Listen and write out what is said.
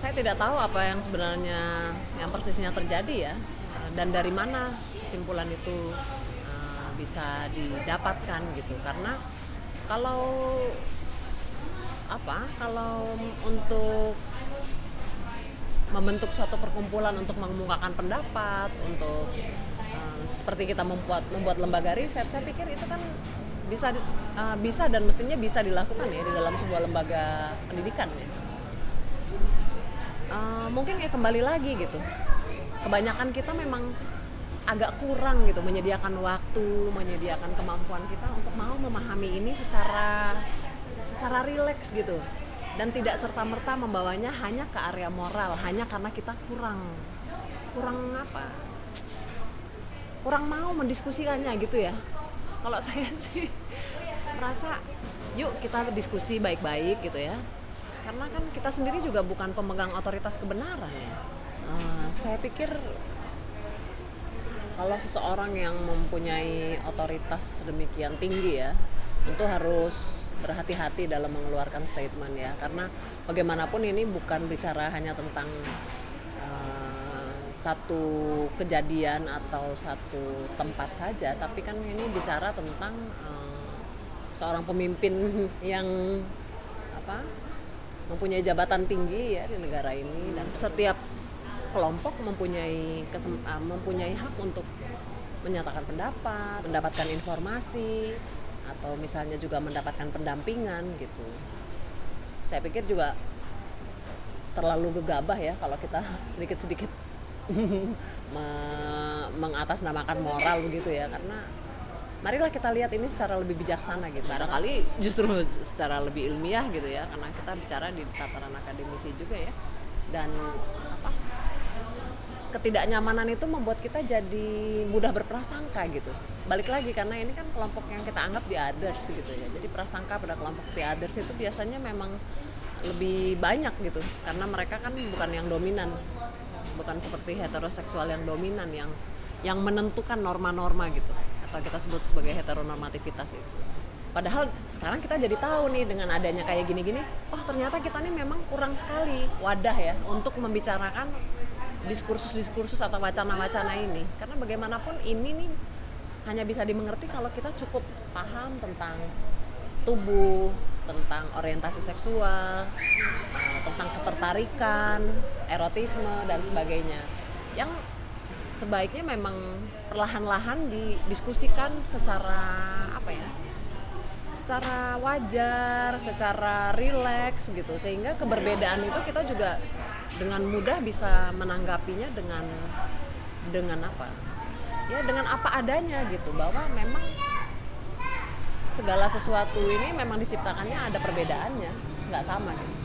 Saya tidak tahu apa yang sebenarnya yang persisnya terjadi ya, dan dari mana kesimpulan itu bisa didapatkan gitu. Karena kalau kalau untuk membentuk suatu perkumpulan untuk mengemukakan pendapat, untuk seperti kita membuat lembaga riset, saya pikir itu kan bisa dan mestinya bisa dilakukan ya di dalam sebuah lembaga pendidikan ya. Mungkin ya kembali lagi gitu, kebanyakan kita memang agak kurang gitu menyediakan waktu, menyediakan kemampuan kita untuk mau memahami ini secara rileks gitu, dan tidak serta-merta membawanya hanya ke area moral hanya karena kita kurang mau mendiskusikannya gitu ya. Kalau saya sih merasa yuk kita diskusi baik-baik gitu ya, karena kan kita sendiri juga bukan pemegang otoritas kebenaran ya. Saya pikir kalau seseorang yang mempunyai otoritas demikian tinggi ya, tentu harus berhati-hati dalam mengeluarkan statement ya, karena bagaimanapun ini bukan bicara hanya tentang satu kejadian atau satu tempat saja, tapi kan ini bicara tentang seorang pemimpin yang mempunyai jabatan tinggi ya di negara ini, dan setiap kelompok mempunyai hak untuk menyatakan pendapat, mendapatkan informasi, atau misalnya juga mendapatkan pendampingan gitu. Saya pikir juga terlalu gegabah ya kalau kita sedikit-sedikit mengatasnamakan moral begitu ya, karena marilah kita lihat ini secara lebih bijaksana gitu. Barangkali justru secara lebih ilmiah gitu ya, karena kita bicara di tataran akademisi juga ya. Dan ketidaknyamanan itu membuat kita jadi mudah berprasangka gitu. Balik lagi, karena ini kan kelompok yang kita anggap the others gitu ya. Jadi prasangka pada kelompok the others itu biasanya memang lebih banyak gitu, karena mereka kan bukan yang dominan, bukan seperti heteroseksual yang dominan yang menentukan norma-norma gitu, atau kita sebut sebagai heteronormativitas itu. Padahal sekarang kita jadi tahu nih dengan adanya kayak gini-gini, ternyata kita nih memang kurang sekali wadah ya untuk membicarakan diskursus-diskursus atau wacana-wacana ini. Karena bagaimanapun ini nih hanya bisa dimengerti kalau kita cukup paham tentang tubuh, tentang orientasi seksual, tentang ketertarikan, erotisme dan sebagainya, yang sebaiknya memang perlahan-lahan didiskusikan secara secara wajar, secara rileks gitu, sehingga keberbedaan itu kita juga dengan mudah bisa menanggapinya dengan dengan apa adanya gitu, bahwa memang segala sesuatu ini memang diciptakannya ada perbedaannya, nggak sama gitu.